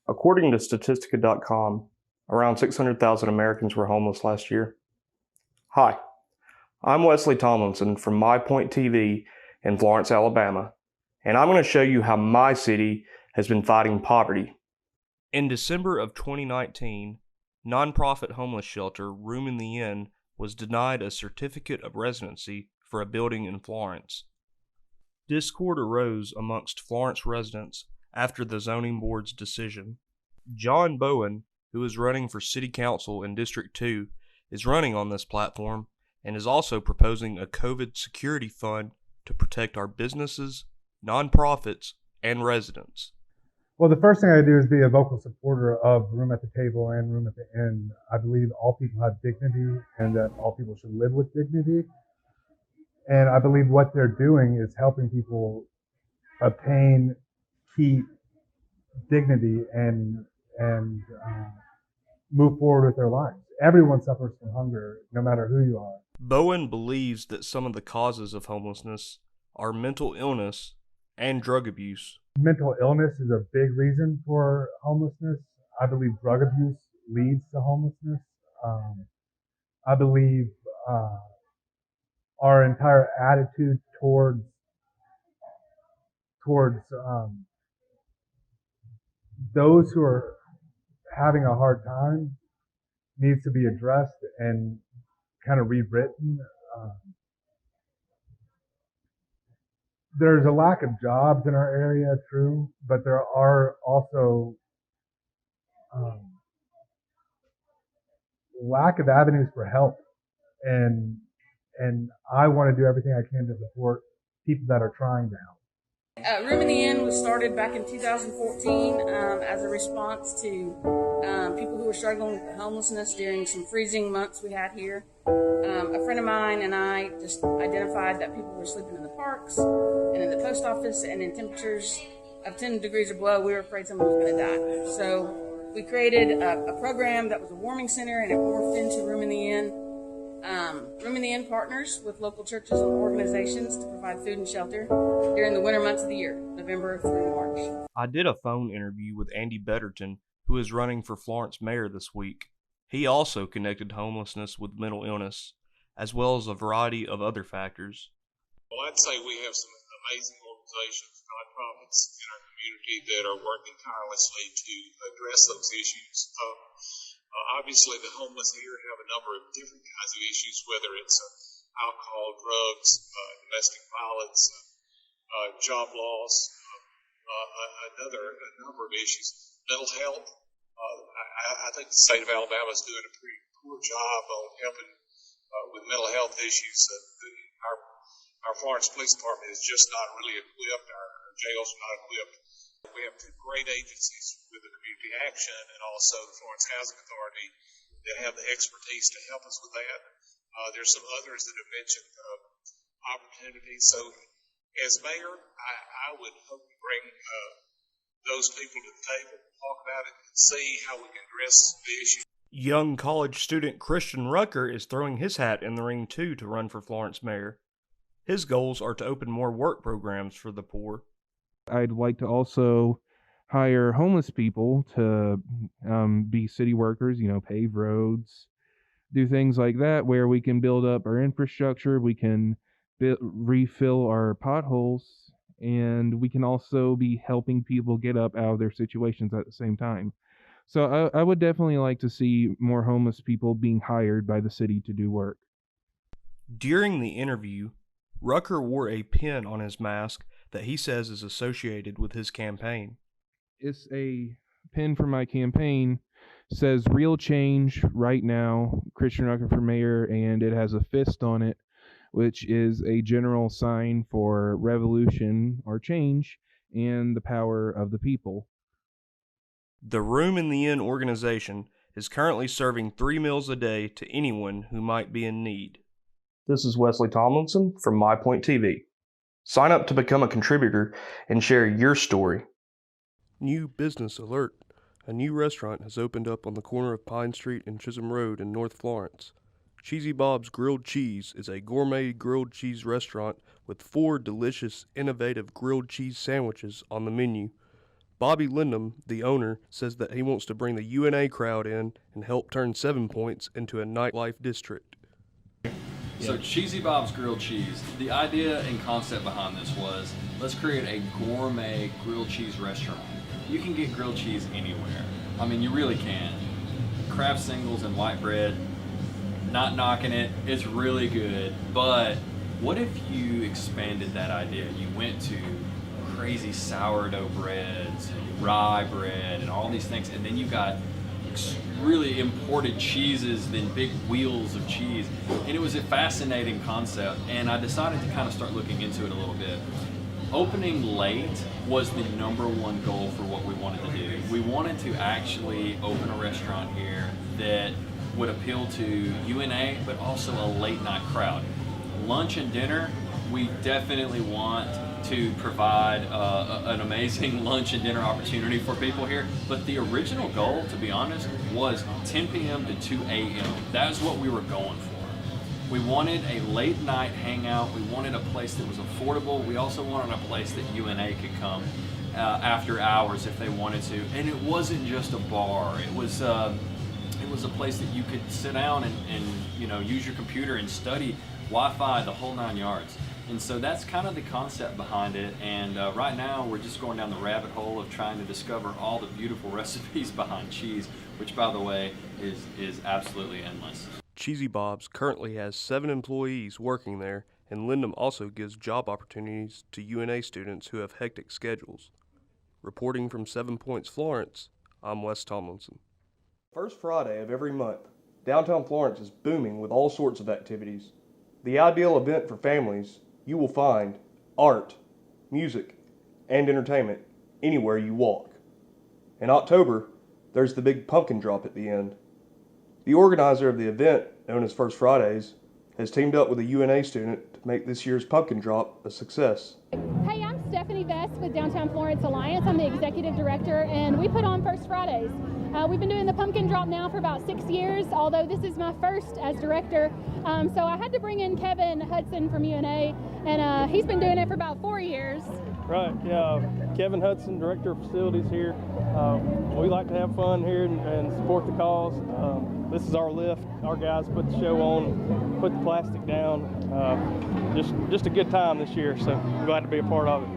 According to Statistica.com, around 600,000 Americans were homeless last year. Hi, I'm Wesley Tomlinson from My Point TV in Florence, Alabama, and I'm going to show you how my city has been fighting poverty. In December of 2019, nonprofit homeless shelter Room in the Inn was denied a certificate of residency for a building in Florence. Discord arose amongst Florence residents after the zoning board's decision. John Bowen, who is running for city council in District 2, is running on this platform and is also proposing a COVID security fund to protect our businesses, nonprofits, and residents. Well, the first thing I do is be a vocal supporter of Room at the Table and Room at the Inn. I believe all people have dignity and that all people should live with dignity. And I believe what they're doing is helping people obtain, keep dignity and move forward with their lives. Everyone suffers from hunger, no matter who you are. Bowen believes that some of the causes of homelessness are mental illness and drug abuse. Mental illness is a big reason for homelessness. I believe drug abuse leads to homelessness. I believe our entire attitude towards those who are having a hard time needs to be addressed and kind of rewritten. There's a lack of jobs in our area, true, but there are also lack of avenues for help, and I want to do everything I can to support people that are trying to help. Room in the Inn was started back in 2014 as a response to people who were struggling with homelessness during some freezing months we had here. A friend of mine and I just identified that people were sleeping in the parks and in the post office and in temperatures of 10 degrees or below. We were afraid someone was going to die. So we created a program that was a warming center, and it morphed into Room in the Inn. Room in the Inn partners with local churches and organizations to provide food and shelter during the winter months of the year, November through March. I did a phone interview with Andy Betterton, who is running for Florence mayor this week. He also connected homelessness with mental illness, as well as a variety of other factors. Well, I'd say we have some amazing organizations, nonprofits in our community that are working tirelessly to address those issues. Obviously, the homeless here have a number of different kinds of issues, whether it's alcohol, drugs, domestic violence, job loss, a number of issues. Mental health. I think the state of Alabama is doing a pretty poor job on helping with mental health issues. Our Florence Police Department is just not really equipped. Our jails are not equipped. We have two great agencies with the Community Action and also the Florence Housing Authority that have the expertise to help us with that. There's some others that have mentioned opportunities. So as mayor, I would hope to bring those people to the table, talk about it, and see how we can address the issue. Young college student Christian Rucker is throwing his hat in the ring too to run for Florence mayor. His goals are to open more work programs for the poor. I'd like to also hire homeless people to be city workers, pave roads, do things like that, where we can build up our infrastructure, we can refill our potholes, and we can also be helping people get up out of their situations at the same time. So I would definitely like to see more homeless people being hired by the city to do work. During the interview, Rucker wore a pin on his mask that he says is associated with his campaign. It's a pin for my campaign. Says real change right now, Christian Rucker for mayor, and it has a fist on it, which is a general sign for revolution or change and the power of the people. The Room in the Inn organization is currently serving 3 meals a day to anyone who might be in need. This is Wesley Tomlinson from My Point TV. Sign up to become a contributor and share your story. New business alert. A new restaurant has opened up on the corner of Pine Street and Chisholm Road in North Florence. Cheesy Bob's Grilled Cheese is a gourmet grilled cheese restaurant with 4 delicious, innovative grilled cheese sandwiches on the menu. Bobby Lindham, the owner, says that he wants to bring the UNA crowd in and help turn 7 Points into a nightlife district. So Cheesy Bob's Grilled Cheese, the idea and concept behind this was, let's create a gourmet grilled cheese restaurant. You can get grilled cheese anywhere. I mean, you really can. Kraft singles and white bread, not knocking it, it's really good. But what if you expanded that idea? You went to crazy sourdough breads and rye bread and all these things, and then you got really imported cheeses, then big wheels of cheese. And it was a fascinating concept, and I decided to kind of start looking into it a little bit. Opening late was the #1 goal for what we wanted to do. We wanted to actually open a restaurant here that would appeal to UNA, but also a late night crowd. Lunch and dinner, we definitely want to provide an amazing lunch and dinner opportunity for people here. But the original goal, to be honest, was 10 p.m. to 2 a.m. That's what we were going for. We wanted a late night hangout. We wanted a place that was affordable. We also wanted a place that UNA could come after hours if they wanted to. And it wasn't just a bar. It was a place that you could sit down and use your computer and study Wi-Fi, the whole 9 yards. And so that's kind of the concept behind it. And right now we're just going down the rabbit hole of trying to discover all the beautiful recipes behind cheese, which, by the way, is absolutely endless. Cheesy Bob's currently has 7 employees working there, and Lindham also gives job opportunities to UNA students who have hectic schedules. Reporting from 7 Points, Florence, I'm Wes Tomlinson. First Friday of every month, downtown Florence is booming with all sorts of activities. The ideal event for families, you will find art, music, and entertainment anywhere you walk. In October, there's the big pumpkin drop at the end. The organizer of the event, known as First Fridays, has teamed up with a UNA student to make this year's pumpkin drop a success. Hey, I'm Stephanie Vest with Downtown Florence Alliance. I'm the executive director, and we put on First Fridays. We've been doing the pumpkin drop now for about 6 years, although this is my first as director. So I had to bring in Kevin Hudson from UNA, and he's been doing it for about 4 years. Right, yeah. Kevin Hudson, Director of Facilities here. We like to have fun here and support the cause. This is our lift. Our guys put the show on, put the plastic down. Just a good time this year, so I'm glad to be a part of it.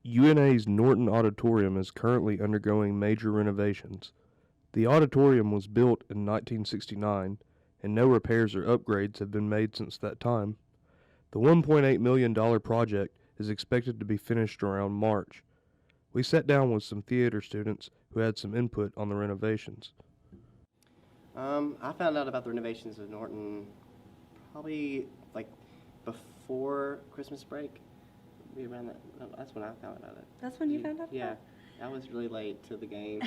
UNA's Norton Auditorium is currently undergoing major renovations. The auditorium was built in 1969, and no repairs or upgrades have been made since that time. The $1.8 million project is expected to be finished around March. We sat down with some theater students who had some input on the renovations. I found out about the renovations of Norton probably like before Christmas break. Around that, that's when I found out about it. That's when you found out about it? Yeah, I was really late to the game.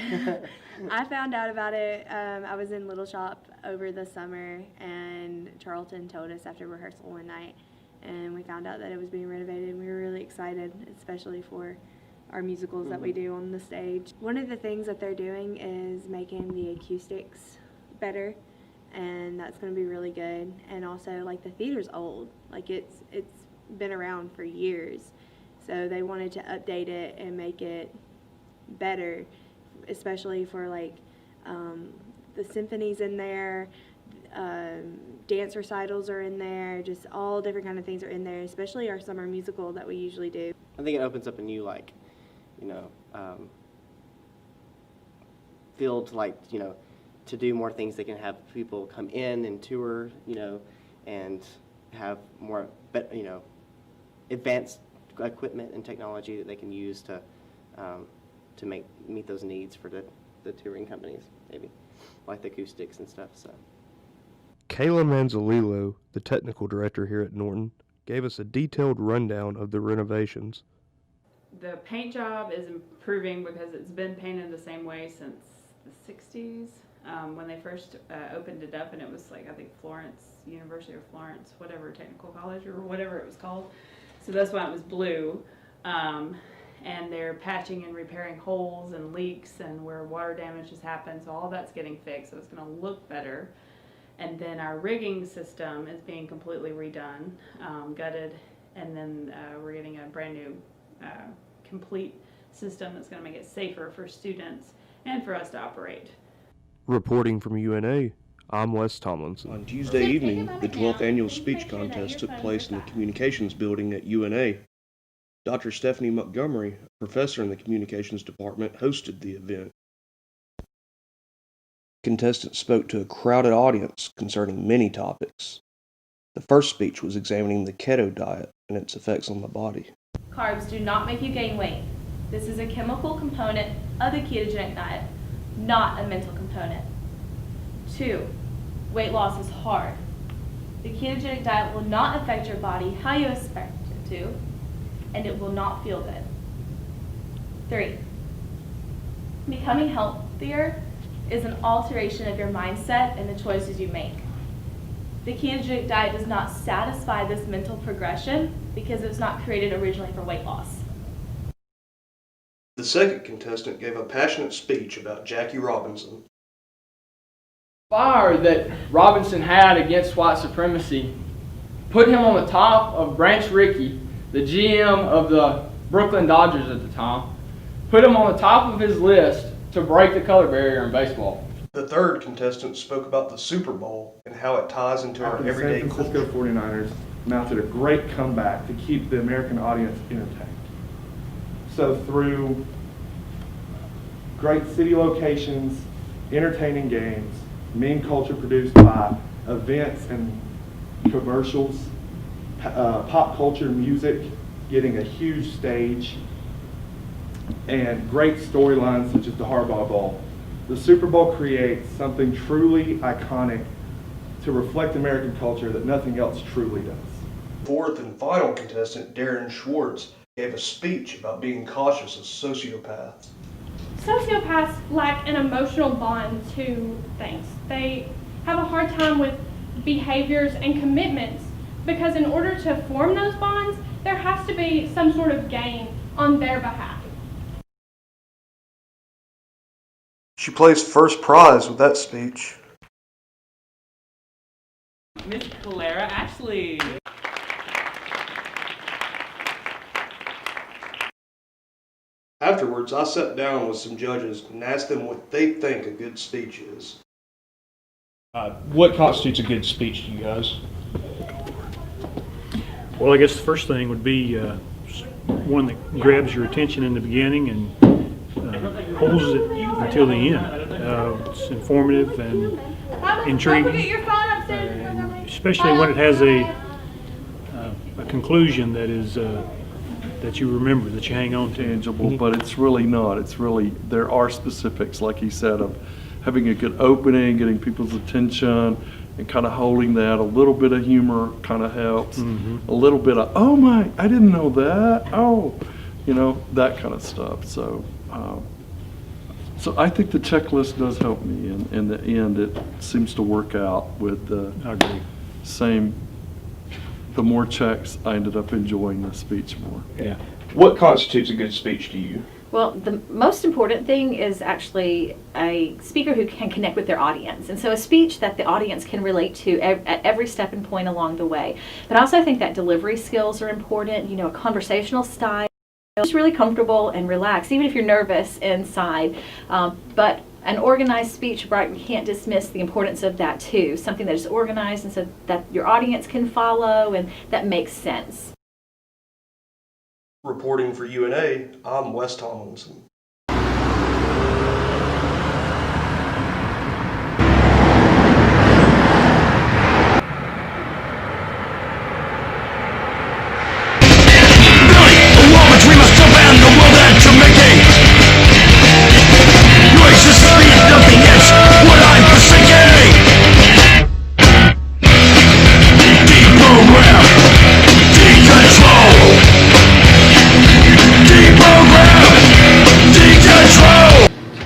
I found out about it. I was in Little Shop over the summer, and Charlton told us after rehearsal one night, and we found out that it was being renovated, and we were really excited, especially for our musicals that we do on the stage. One of the things that they're doing is making the acoustics better, and that's going to be really good. And also, like, the theater's old. Like, it's been around for years, so they wanted to update it and make it better, especially for like the symphonies in there, dance recitals are in there, just all different kind of things are in there, especially our summer musical that we usually do. I think it opens up a new field to to do more things. They can have people come in and tour, and have more advanced equipment and technology that they can use to meet those needs for the touring companies, maybe like the acoustics and stuff. So Kayla Manzalillo, the technical director here at Norton, gave us a detailed rundown of the renovations. The paint job is improving because it's been painted the same way since the 60s. When they first opened it up, and it was like, I think Florence, University of Florence, whatever, technical college or whatever it was called. So that's why it was blue. And they're patching and repairing holes and leaks and where water damage has happened. So all that's getting fixed, so it's going to look better. And then our rigging system is being completely redone, gutted, and then we're getting a brand new complete system that's going to make it safer for students and for us to operate. Reporting from UNA, I'm Wes Tomlinson. On Tuesday evening, the 12th annual speech contest took place in the Communications Building at UNA. Dr. Stephanie Montgomery, a professor in the Communications Department, hosted the event. Contestants spoke to a crowded audience concerning many topics. The first speech was examining the keto diet and its effects on the body. Carbs do not make you gain weight. This is a chemical component of the ketogenic diet, not a mental component. 2, weight loss is hard. The ketogenic diet will not affect your body how you expect it to, and it will not feel good. 3, becoming healthier is an alteration of your mindset and the choices you make. The ketogenic diet does not satisfy this mental progression because it was not created originally for weight loss. The second contestant gave a passionate speech about Jackie Robinson. Fire that Robinson had against white supremacy put him on the top of Branch Rickey, the GM of the Brooklyn Dodgers at the time, put him on the top of his list to break the color barrier in baseball. The third contestant spoke about the Super Bowl and how it ties into our everyday San Francisco 49ers mounted a great comeback to keep the American audience entertained. So through great city locations, entertaining games, meme culture produced by events and commercials, pop culture music getting a huge stage, and great storylines such as the Harbaugh Bowl. The Super Bowl creates something truly iconic to reflect American culture that nothing else truly does. Fourth and final contestant, Darren Schwartz, gave a speech about being cautious of sociopaths. Sociopaths lack an emotional bond to things. They have a hard time with behaviors and commitments because in order to form those bonds, there has to be some sort of gain on their behalf. She placed first prize with that speech. Miss Clara Ashley. Afterwards, I sat down with some judges and asked them what they think a good speech is. What constitutes a good speech to you guys? Well, I guess the first thing would be one that grabs your attention in the beginning and holds it until the end. It's informative and intriguing, especially when it has a conclusion that is that you remember, that you hang on to. Tangible, but it's really not. It's really, there are specifics, like he said, of having a good opening, getting people's attention, and kind of holding that. A little bit of humor kind of helps. A little bit of, oh my, I didn't know that. Oh, you know, that kind of stuff. So, so I think the checklist does help me. And in the end, it seems to work out with the same. The more checks, I ended up enjoying the speech more. Yeah. What constitutes a good speech to you? Well, the most important thing is actually a speaker who can connect with their audience. And so a speech that the audience can relate to at every step and point along the way. But I also think that delivery skills are important, you know, a conversational style. Just really comfortable and relaxed, even if you're nervous inside. But an organized speech, right, we can't dismiss the importance of that too. Something that is organized and so that your audience can follow and that makes sense. Reporting for UNA, I'm Wes Tomlinson.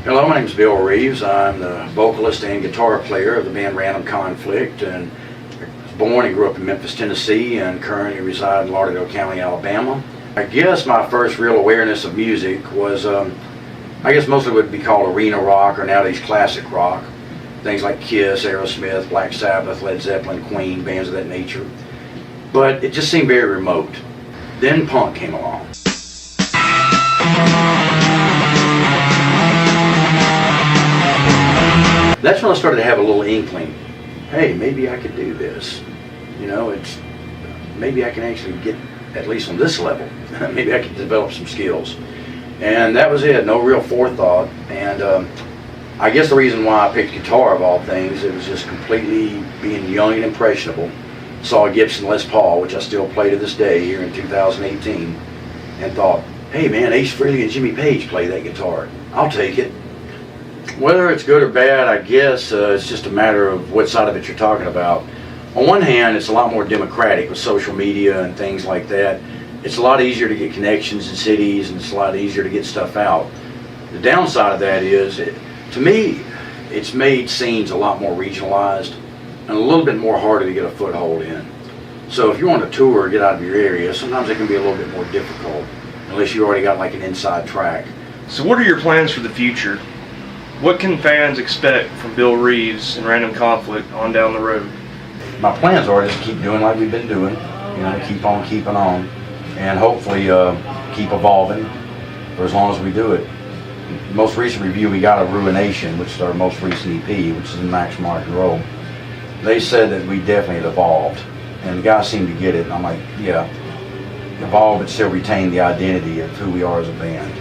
Hello, my name is Bill Reeves. I'm the vocalist and guitar player of the band Random Conflict, and was born and grew up in Memphis, Tennessee, and currently reside in Lauderdale County, Alabama. I guess my first real awareness of music was, I guess mostly would be called arena rock or nowadays classic rock. Things like Kiss, Aerosmith, Black Sabbath, Led Zeppelin, Queen, bands of that nature. But it just seemed very remote. Then punk came along. That's when I started to have a little inkling. Hey, maybe I could do this. You know, maybe I can actually get at least on this level. Maybe I could develop some skills. And that was it, no real forethought. And I guess the reason why I picked guitar of all things, it was just completely being young and impressionable. Saw a Gibson Les Paul, which I still play to this day here in 2018, and thought, hey man, Ace Frehley and Jimmy Page play that guitar. I'll take it. Whether it's good or bad, I guess it's just a matter of what side of it you're talking about. On one hand, it's a lot more democratic with social media and things like that. It's a lot easier to get connections in cities, and it's a lot easier to get stuff out. The downside of that is, to me, it's made scenes a lot more regionalized and a little bit more harder to get a foothold in. So if you want to tour or get out of your area, sometimes it can be a little bit more difficult unless you already got like an inside track. So what are your plans for the future? What can fans expect from Bill Reeves and Random Conflict on down the road? My plans are just to keep doing like we've been doing, you know, keep on keeping on, and hopefully keep evolving for as long as we do it. The most recent review we got of Ruination, which is our most recent EP, which is in maximum rock and roll, they said that we definitely had evolved, and the guys seemed to get it, and I'm like, yeah, evolve but still retain the identity of who we are as a band.